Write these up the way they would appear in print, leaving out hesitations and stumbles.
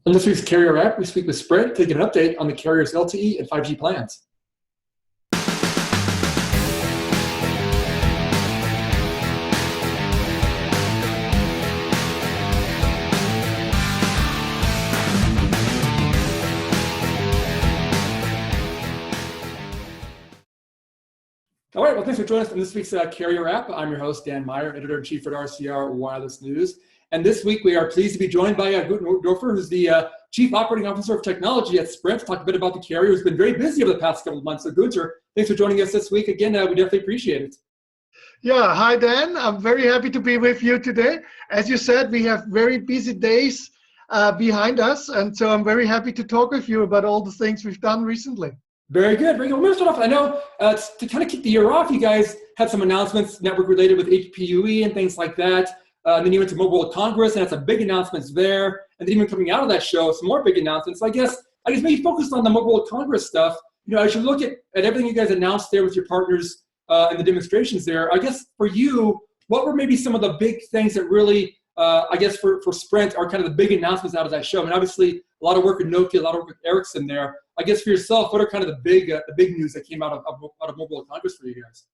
On this week's Carrier App, we speak with Sprint to get an update on the carrier's LTE and 5G plans. All right, well, thanks for joining us on this week's Carrier App. I'm your host, Dan Meyer, Editor-in-Chief at RCR Wireless News. And this week, we are pleased to be joined by Guenther Ottendorfer, who's the Chief Operating Officer of Technology at Sprint, to talk a bit about the carrier, who's been very busy over the past couple of months. So, Guenther, thanks for joining us this week. Again, we definitely appreciate it. Yeah, hi, Dan. I'm very happy to be with you today. As you said, we have very busy days behind us, and so I'm very happy to talk with you about all the things we've done recently. Very good. Very good. We're going to start off. I know to kind of kick the year off, you guys had some announcements, network related with HPUE and things like that. And then you went to Mobile World Congress and had some big announcements there. And then even coming out of that show, some more big announcements. So I guess maybe focused on the Mobile World Congress stuff. You know, as you look at everything you guys announced there with your partners and the demonstrations there, I guess for you, what were maybe some of the big things that really, I guess for Sprint are kind of the big announcements out of that show? I mean, obviously a lot of work with Nokia, a lot of work with Ericsson there. I guess for yourself, what are kind of the big news that came out of Mobile World Congress for you guys?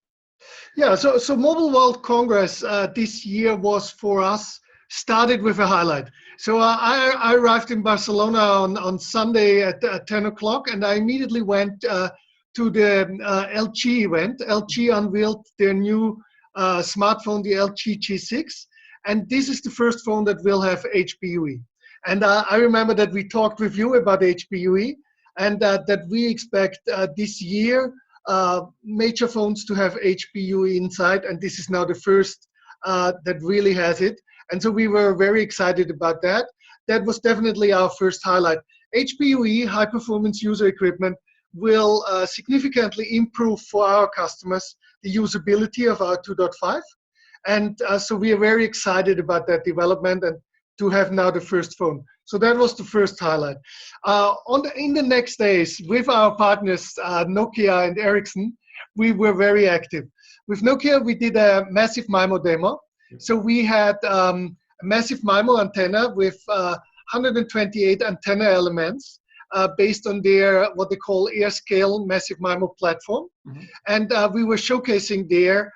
Yeah, so Mobile World Congress this year was for us, started with a highlight. So I arrived in Barcelona on Sunday at 10 o'clock, and I immediately went to the LG event. LG unveiled their new smartphone, the LG G6, and this is the first phone that will have HPUE. And I remember that we talked with you about HPUE, and that we expect this year major phones to have HPUE inside, and this is now the first that really has it. And so we were very excited about that. That was definitely our first highlight. HPUE, high performance user equipment, will significantly improve for our customers the usability of our 2.5. And so we are very excited about that development and to have now the first phone. So that was the first highlight. In the next days, with our partners, Nokia and Ericsson, we were very active. With Nokia, we did a massive MIMO demo. So we had a massive MIMO antenna with 128 antenna elements based on their, what they call AirScale massive MIMO platform. Mm-hmm. And we were showcasing there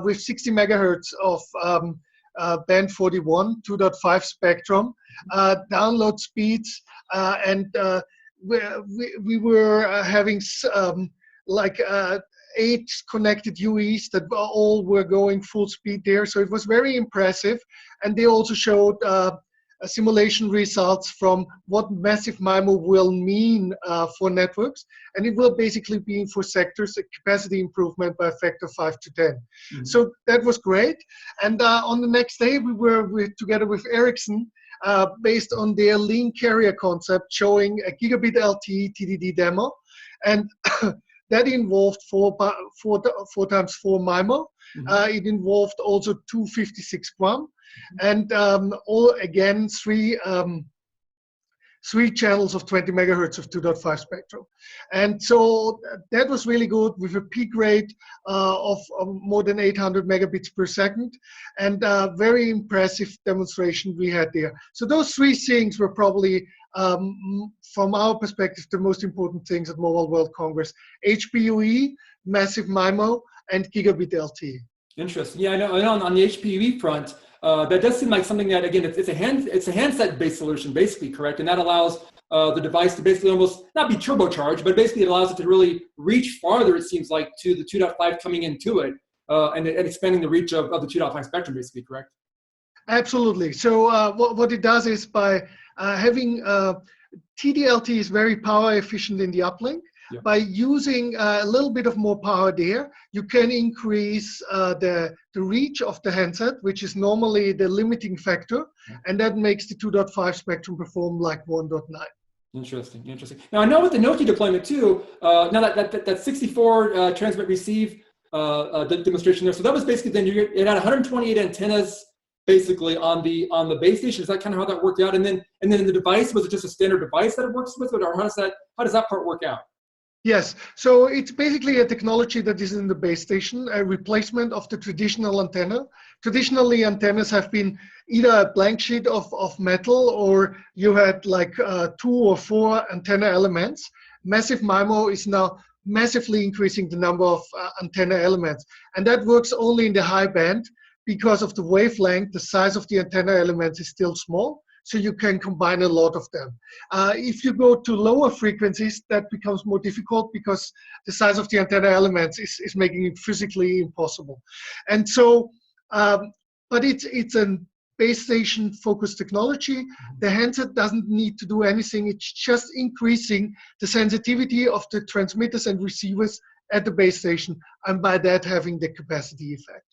with 60 megahertz of band 41, 2.5 spectrum, download speeds, and we were having 8 connected UEs that all were going full speed there. So it was very impressive. And they also showed simulation results from what massive MIMO will mean for networks. And it will basically be for sectors a capacity improvement by a factor 5 to 10. Mm-hmm. So that was great. And on the next day, we were together with Ericsson based on their lean carrier concept, showing a Gigabit LTE TDD demo. And that involved 4x4 MIMO. Mm-hmm. It involved also 256 QAM. And all again, three channels of 20 megahertz of 2.5 spectrum. And so that was really good with a peak rate of more than 800 megabits per second, and very impressive demonstration we had there. So those three things were probably, from our perspective, the most important things at Mobile World Congress: HPUE, massive MIMO, and Gigabit LTE. Interesting. Yeah, I know on the HPUE front, that does seem like something that, again, it's a handset-based solution, basically, correct? And that allows the device to basically almost not be turbocharged, but basically it allows it to really reach farther, it seems like, to the 2.5 coming into it, and expanding the reach of the 2.5 spectrum, basically, correct? Absolutely. So what it does is by having TD-LTE is very power efficient in the uplink. Yeah. By using a little bit of more power there, you can increase the reach of the handset, which is normally the limiting factor, and that makes the 2.5 spectrum perform like 1.9. Interesting. Now I know with the Nokia deployment too, now that 64 transmit receive demonstration there, so that was basically then it had 128 antennas basically on the base station. Is that kind of how that worked out? And then the device, was it just a standard device that it works with, or how does that part work out? Yes, so it's basically a technology that is in the base station, a replacement of the traditional antenna. Traditionally, antennas have been either a blank sheet of metal, or you had like 2 or 4 antenna elements. Massive MIMO is now massively increasing the number of antenna elements. And that works only in the high band because of the wavelength. The size of the antenna elements is still small, so you can combine a lot of them. If you go to lower frequencies, that becomes more difficult because the size of the antenna elements is making it physically impossible. And so, but it's a base station focused technology. The handset doesn't need to do anything. It's just increasing the sensitivity of the transmitters and receivers at the base station, and by that having the capacity effect.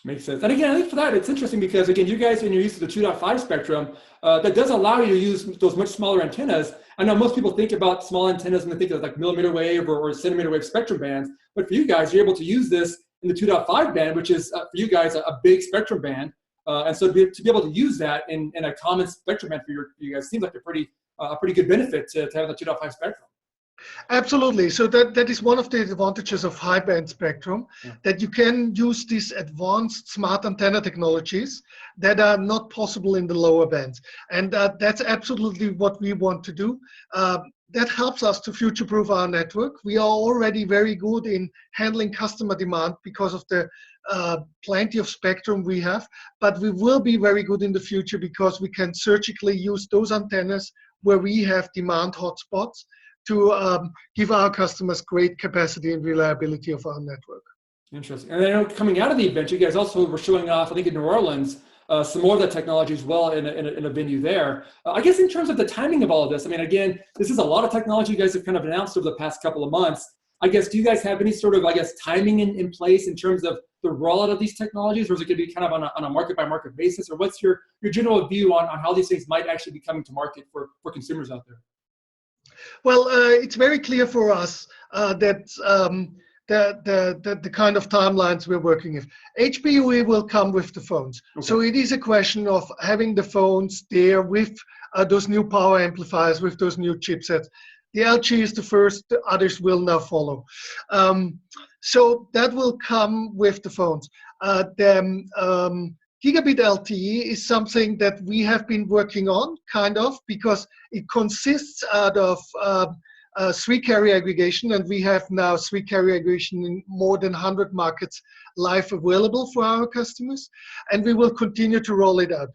Makes sense. And again, I think for that, it's interesting because, again, you guys, when you're used to the 2.5 spectrum, that does allow you to use those much smaller antennas. I know most people think about small antennas and they think of like millimeter wave or centimeter wave spectrum bands, but for you guys, you're able to use this in the 2.5 band, which is for you guys a big spectrum band. And so to be able to use that in a common spectrum band for you guys seems like a pretty good benefit to have the 2.5 spectrum. Absolutely. So that is one of the advantages of high band spectrum, that you can use these advanced smart antenna technologies that are not possible in the lower bands. And that's absolutely what we want to do. That helps us to future-proof our network. We are already very good in handling customer demand because of the plenty of spectrum we have, but we will be very good in the future because we can surgically use those antennas where we have demand hotspots to give our customers great capacity and reliability of our network. Interesting. And I know coming out of the event, you guys also were showing off, I think in New Orleans, some more of that technology as well in a venue there. I guess in terms of the timing of all of this, I mean, again, this is a lot of technology you guys have kind of announced over the past couple of months. I guess, do you guys have any sort of, I guess, timing in place in terms of the rollout of these technologies, or is it going to be kind of on a market-by-market basis? Or what's your general view on how these things might actually be coming to market for consumers out there? Well, it's very clear for us that the kind of timelines we're working with. HPUE will come with the phones. Okay. So it is a question of having the phones there with those new power amplifiers, with those new chipsets. The LG is the first, the others will now follow. So that will come with the phones. Gigabit LTE is something that we have been working on, kind of, because it consists out of 3-carrier aggregation, and we have now 3-carrier aggregation in more than 100 markets live available for our customers, and we will continue to roll it out.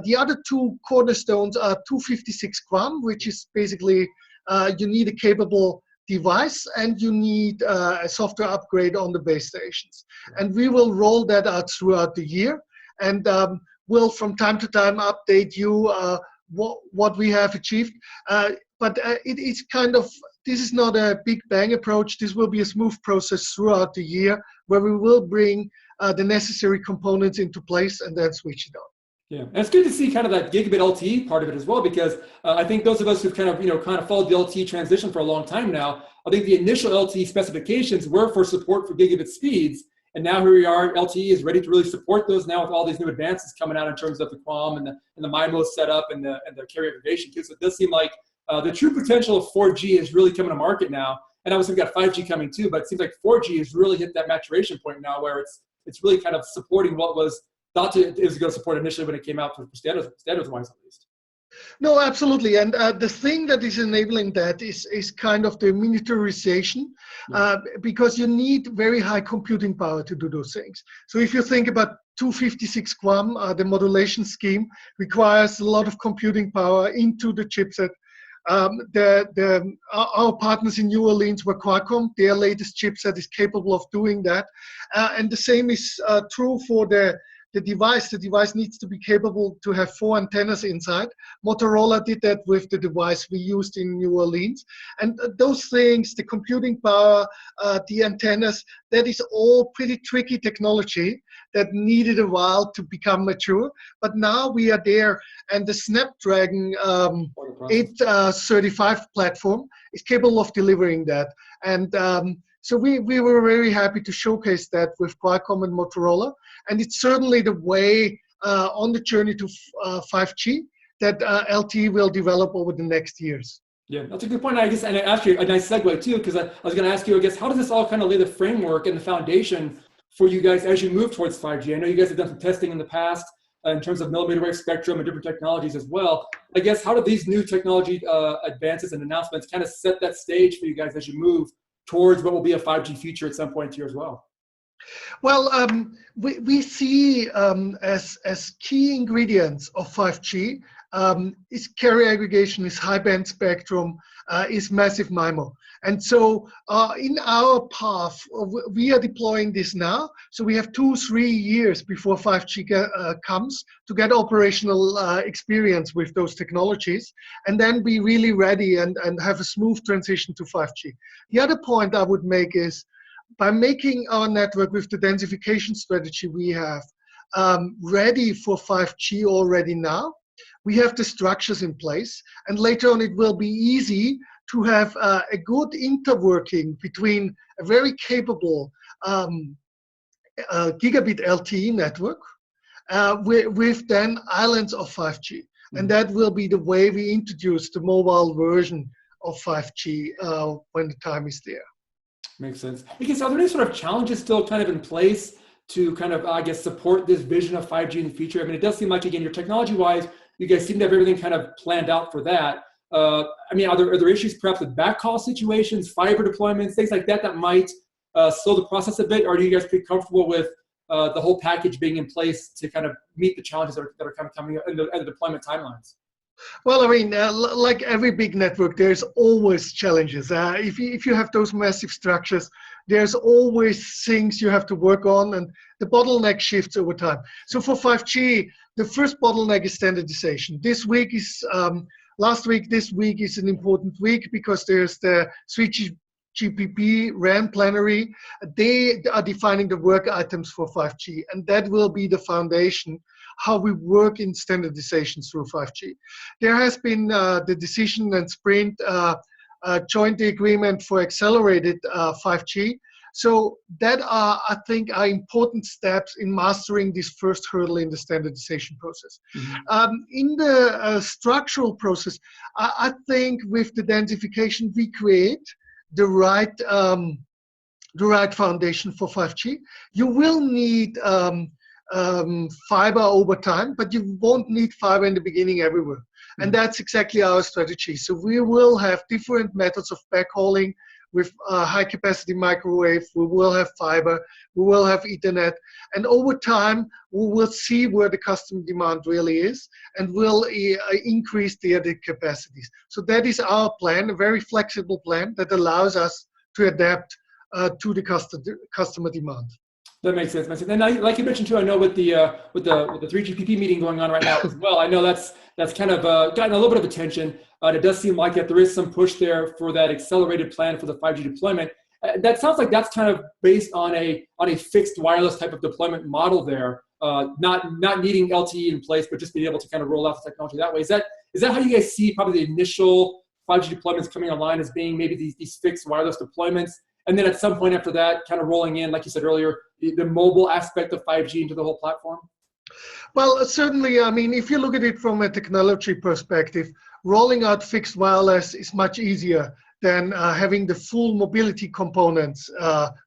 The other 2 cornerstones are 256 QAM, which is basically you need a capable device and you need a software upgrade on the base stations. And we will roll that out throughout the year. And we'll from time to time update you what we have achieved. But it's kind of, this is not a big bang approach. This will be a smooth process throughout the year where we will bring the necessary components into place and then switch it on. Yeah, and it's good to see kind of that Gigabit LTE part of it as well, because I think those of us who've kind of followed the LTE transition for a long time now, I think the initial LTE specifications were for support for gigabit speeds. And now here we are, LTE is ready to really support those now with all these new advances coming out in terms of the QAM and the MIMO setup and the carrier aggregation too. So it does seem like the true potential of 4G is really coming to market now. And obviously we've got 5G coming too, but it seems like 4G has really hit that maturation point now where it's really kind of supporting what was thought it was going to support initially when it came out for standards-wise at least. No, absolutely. And the thing that is enabling that is kind of the miniaturization, because you need very high computing power to do those things. So if you think about 256 QAM, the modulation scheme requires a lot of computing power into the chipset. Our partners in New Orleans were Qualcomm. Their latest chipset is capable of doing that. And the same is true for the device. The device needs to be capable to have 4 antennas inside. Motorola did that with the device we used in New Orleans. And those things, the computing power, the antennas, that is all pretty tricky technology that needed a while to become mature. But now we are there, and the Snapdragon 835 platform is capable of delivering that. And so we were very happy to showcase that with Qualcomm and Motorola. And it's certainly the way on the journey to 5G that LTE will develop over the next years. Yeah, that's a good point. I guess, and actually a nice segue too, because I was going to ask you, I guess, how does this all kind of lay the framework and the foundation for you guys as you move towards 5G? I know you guys have done some testing in the past in terms of millimeter wave spectrum and different technologies as well. I guess, how do these new technology advances and announcements kind of set that stage for you guys as you move towards what will be a 5G future at some point here as well? Well, we see as key ingredients of 5G is carrier aggregation, is high band spectrum, is massive MIMO. And so in our path, we are deploying this now. So we have 2-3 years before 5G comes to get operational experience with those technologies, and then be really ready and have a smooth transition to 5G. The other point I would make is, by making our network with the densification strategy we have ready for 5G already now, we have the structures in place, and later on it will be easy to have a good interworking between a very capable Gigabit LTE network with then islands of 5G. And that will be the way we introduce the mobile version of 5G when the time is there. Makes sense. Because are there any sort of challenges still kind of in place to kind of, I guess, support this vision of 5G in the future? I mean, it does seem like, again, your technology-wise, you guys seem to have everything kind of planned out for that. I mean, are there issues perhaps with backhaul situations, fiber deployments, things like that that might slow the process a bit? Or are you guys pretty comfortable with the whole package being in place to kind of meet the challenges that are kind of coming up in the deployment timelines? Well, I mean, like every big network, there's always challenges. If you have those massive structures, there's always things you have to work on, and the bottleneck shifts over time. So for 5G, the first bottleneck is standardization. This week is, this week is an important week because there's the 3GPP RAN plenary. They are defining the work items for 5G, and that will be the foundation how we work in standardization through 5G. There has been the decision and Sprint joint agreement for accelerated 5G. So that I think are important steps in mastering this first hurdle in the standardization process. In the structural process, I think with the densification we create the right foundation for 5G. You will need fiber over time, but you won't need fiber in the beginning everywhere. And that's exactly our strategy. So we will have different methods of backhauling with high capacity microwave. We will have fiber, we will have Ethernet, and over time we will see where the customer demand really is, and we'll increase the capacities. So that is our plan, a very flexible plan that allows us to adapt to the customer demand. That makes sense. And like you mentioned too, I know with the 3GPP meeting going on right now as well, I know that's kind of gotten a little bit of attention. It does seem like that there is some push there for that accelerated plan for the 5G deployment. That sounds like that's kind of based on a fixed wireless type of deployment model there, not needing LTE in place, but just being able to kind of roll out the technology that way. Is that how you guys see probably the initial 5G deployments coming online, as being maybe these fixed wireless deployments? And then at some point after that, kind of rolling in, like you said earlier, the mobile aspect of 5G into the whole platform? Well, certainly, I mean, if you look at it from a technology perspective, rolling out fixed wireless is much easier than having the full mobility components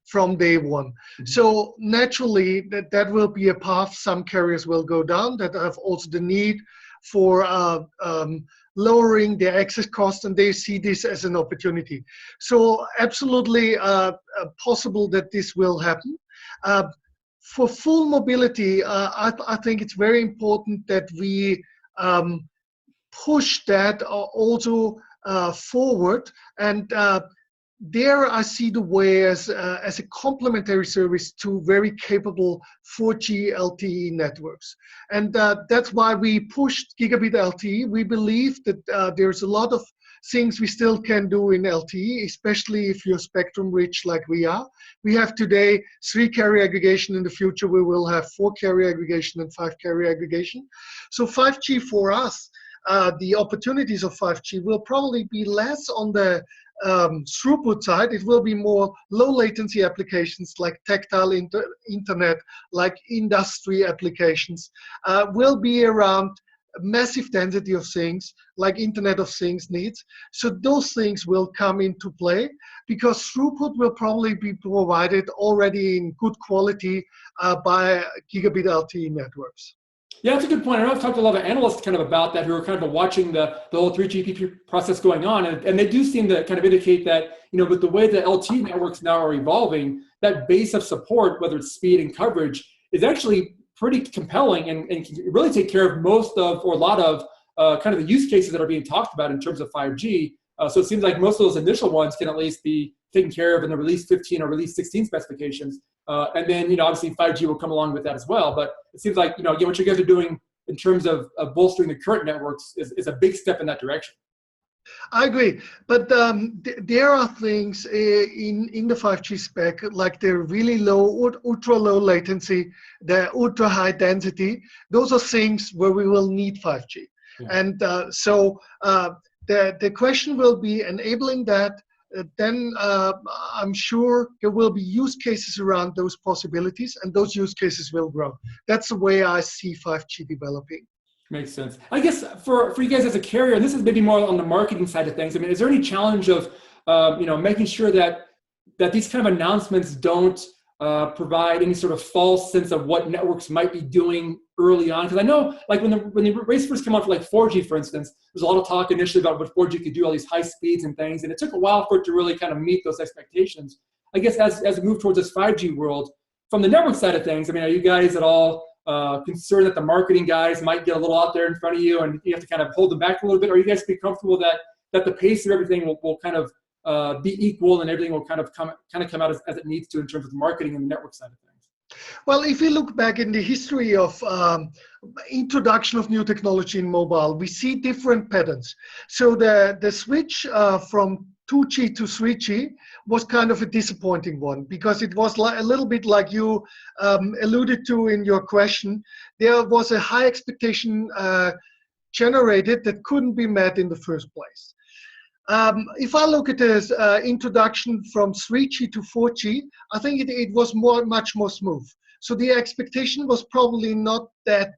from day one. So naturally, that will be a path some carriers will go down, that have also the need for lowering their access cost, and they see this as an opportunity. So absolutely possible that this will happen. For full mobility, I think it's very important that we push that also forward, and there I see the way as a complementary service to very capable 4G LTE networks. And that's why we pushed Gigabit LTE. We believe that there's a lot of things we still can do in LTE, especially if you're spectrum rich like we are. We have today 3 carrier aggregation. In the future we will have 4 carrier aggregation and 5 carrier aggregation. So 5G for us, the opportunities of 5G will probably be less on the throughput side. It will be more low latency applications like tactile internet, like industry applications, will be around massive density of things like Internet of Things needs. So those things will come into play because throughput will probably be provided already in good quality by Gigabit LTE networks. Yeah, that's a good point. I know I've talked to a lot of analysts kind of about that who are kind of watching the whole 3GPP process going on, and they do seem to kind of indicate that, with the way the LTE networks now are evolving, that base of support, whether it's speed and coverage, is actually pretty compelling and can really take care of most of, or a lot of, kind of the use cases that are being talked about in terms of 5G. So it seems like most of those initial ones can at least be taken care of in the release 15 or release 16 specifications. And then, obviously 5G will come along with that as well. But it seems like, again, what you guys are doing in terms of bolstering the current networks is a big step in that direction. I agree, but there are things in the 5G spec, like the really low, ultra low latency, the ultra high density. Those are things where we will need 5G. Yeah. And so the question will be enabling that. Then I'm sure there will be use cases around those possibilities, and those use cases will grow. That's the way I see 5G developing. Makes sense. I guess for you guys as a carrier, and this is maybe more on the marketing side of things, I mean, is there any challenge of making sure that these kind of announcements don't provide any sort of false sense of what networks might be doing early on? Because I know, like when the race first came out for like 4G, for instance, there's a lot of talk initially about what 4G could do, all these high speeds and things, and it took a while for it to really kind of meet those expectations. I guess as we move towards this 5G world, from the network side of things, I mean, are you guys at all concerned that the marketing guys might get a little out there in front of you and you have to kind of hold them back a little bit? Or are you guys be comfortable that the pace of everything will kind of be equal and everything will kind of come out as it needs to in terms of the marketing and the network side of things? Well, if you look back in the history of introduction of new technology in mobile, we see different patterns. So the switch from 2G to 3G was kind of a disappointing one because it was a little bit like you alluded to in your question. There was a high expectation generated that couldn't be met in the first place. If I look at this introduction from 3G to 4G, I think it was much more smooth. So the expectation was probably not that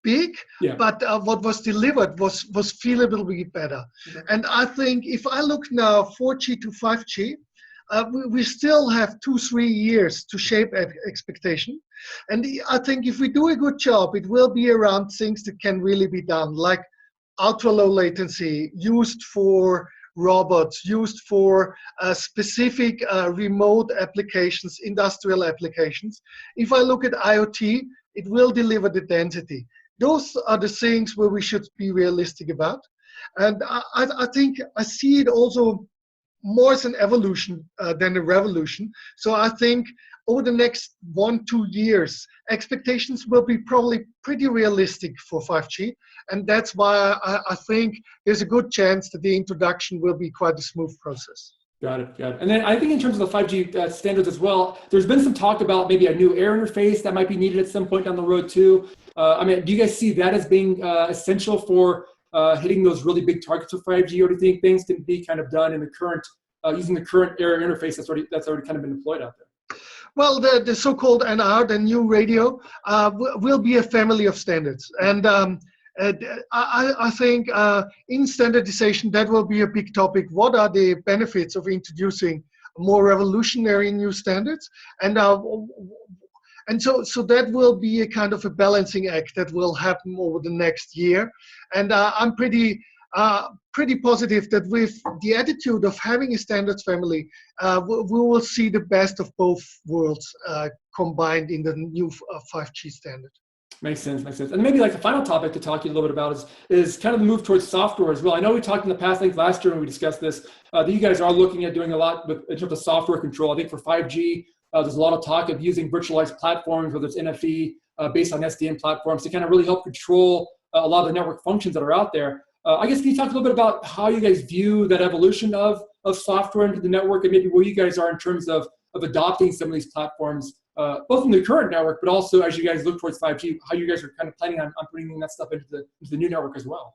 big, yeah. But what was delivered was feelably better. Okay. And I think if I look now 4G to 5G, we still have 2-3 years to shape expectation. And I think if we do a good job, it will be around things that can really be done, like ultra low latency, used for robots, used for specific remote applications, industrial applications. If I look at IoT, it will deliver the density. Those are the things where we should be realistic about. And I think I see it also more as an evolution than a revolution. So I think over the next 1-2 years, expectations will be probably pretty realistic for 5G. And that's why I think there's a good chance that the introduction will be quite a smooth process. Got it. And then I think in terms of the 5G standards as well, there's been some talk about maybe a new air interface that might be needed at some point down the road too. I mean, do you guys see that as being essential for hitting those really big targets of 5G, or do you think things can be kind of done in the current, using the current air interface that's already kind of been deployed out there? Well, the so-called NR, the new radio, will be a family of standards. And I think in standardization, that will be a big topic. What are the benefits of introducing more revolutionary new standards? And so that will be a kind of a balancing act that will happen over the next year. And I'm pretty positive that with the attitude of having a standards family, we will see the best of both worlds combined in the new 5G standard. Makes sense. And maybe like the final topic to talk to you a little bit about is kind of the move towards software as well. I know we talked in the past, I think last year when we discussed this, that you guys are looking at doing a lot in terms of software control. I think for 5G, there's a lot of talk of using virtualized platforms, whether it's NFV based on SDN platforms, to kind of really help control a lot of the network functions that are out there. I guess can you talk a little bit about how you guys view that evolution of software into the network, and maybe where you guys are in terms of adopting some of these platforms, both in the current network, but also as you guys look towards 5G, how you guys are kind of planning on bringing that stuff into the new network as well?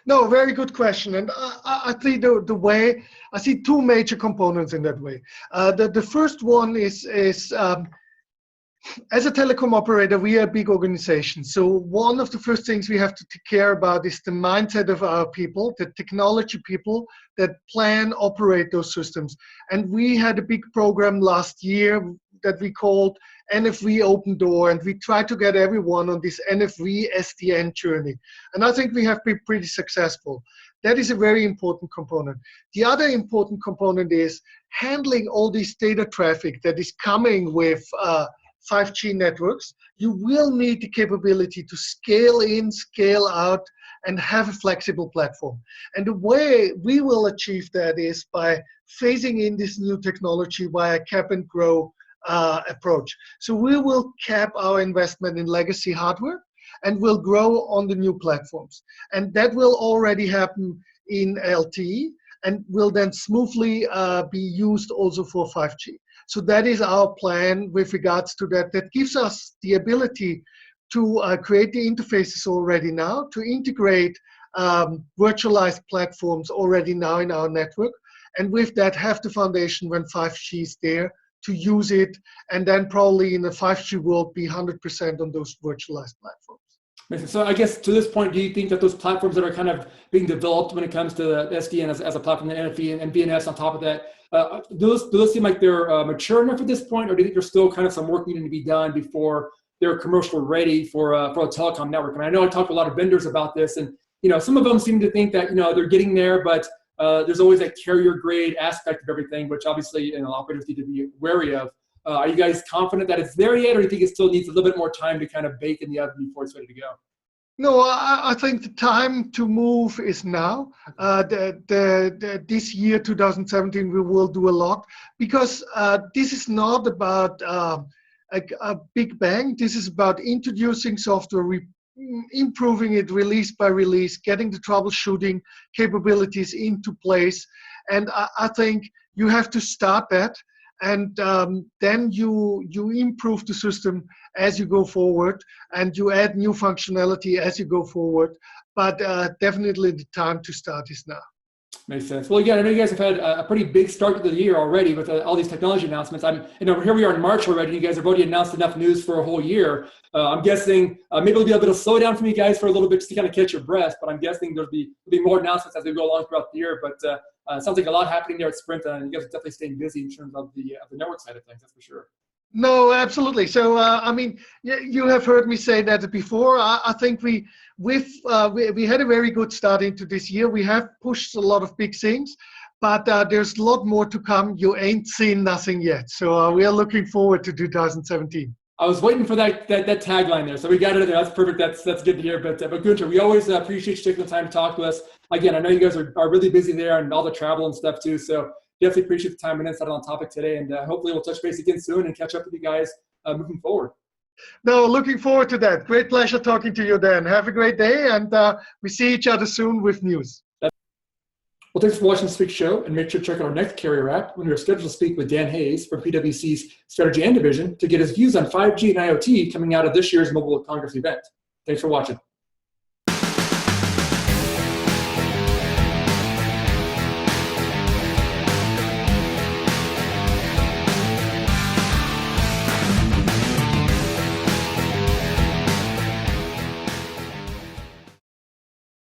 No, very good question. And I think the way, I see two major components in that way. The first one is as a telecom operator, we are a big organization. So one of the first things we have to take care about is the mindset of our people, the technology people that plan, operate those systems. And we had a big program last year that we called NFV Open Door, and we tried to get everyone on this NFV SDN journey. And I think we have been pretty successful. That is a very important component. The other important component is handling all this data traffic that is coming with 5G networks. You will need the capability to scale in, scale out, and have a flexible platform. And the way we will achieve that is by phasing in this new technology via cap and grow approach. So we will cap our investment in legacy hardware and will grow on the new platforms. And that will already happen in LTE and will then smoothly be used also for 5G. So that is our plan with regards to that. That gives us the ability to create the interfaces already now, to integrate virtualized platforms already now in our network, and with that have the foundation when 5G is there to use it, and then probably in the 5G world be 100% on those virtualized platforms. So I guess to this point, do you think that those platforms that are kind of being developed when it comes to the SDN as a platform, the NFV and BNS on top of that, do those seem like they're mature enough at this point, or do you think there's still kind of some work needing to be done before they're commercial ready for a telecom network? And I know I talked to a lot of vendors about this, and some of them seem to think that they're getting there, but there's always that carrier grade aspect of everything, which obviously operators need to be wary of. Are you guys confident that it's there yet, or do you think it still needs a little bit more time to kind of bake in the oven before it's ready to go? No, I think the time to move is now. This year, 2017, we will do a lot, because this is not about a big bang. This is about introducing software, improving it release by release, getting the troubleshooting capabilities into place. And I think you have to start that, and then you improve the system as you go forward, and you add new functionality as you go forward. But definitely the time to start is now. Makes sense. Well, again, I know you guys have had a pretty big start to the year already with all these technology announcements. Here we are in March already. You guys have already announced enough news for a whole year. I'm guessing maybe there'll be a bit of slowdown from you guys for a little bit just to kind of catch your breath. But I'm guessing there'll be more announcements as we go along throughout the year. But it sounds like a lot happening there at Sprint, and you guys are definitely staying busy in terms of the network side of things. That's for sure. No, absolutely. So, you have heard me say that before. I think we had a very good start into this year. We have pushed a lot of big things, but there's a lot more to come. You ain't seen nothing yet. So we are looking forward to 2017. I was waiting for that tagline there, so we got it in there. That's perfect. That's good to hear. But Guenther, we always appreciate you taking the time to talk to us. Again, I know you guys are really busy there and all the travel and stuff too. So definitely appreciate the time and insight on the topic today, and hopefully we'll touch base again soon and catch up with you guys moving forward. No, looking forward to that. Great pleasure talking to you, Dan. Have a great day, and we see each other soon with news. Well, thanks for watching this week's show, and make sure to check out our next Carrier Wrap when we're scheduled to speak with Dan Hayes from PwC's Strategy and Division to get his views on 5G and IoT coming out of this year's Mobile World Congress event. Thanks for watching.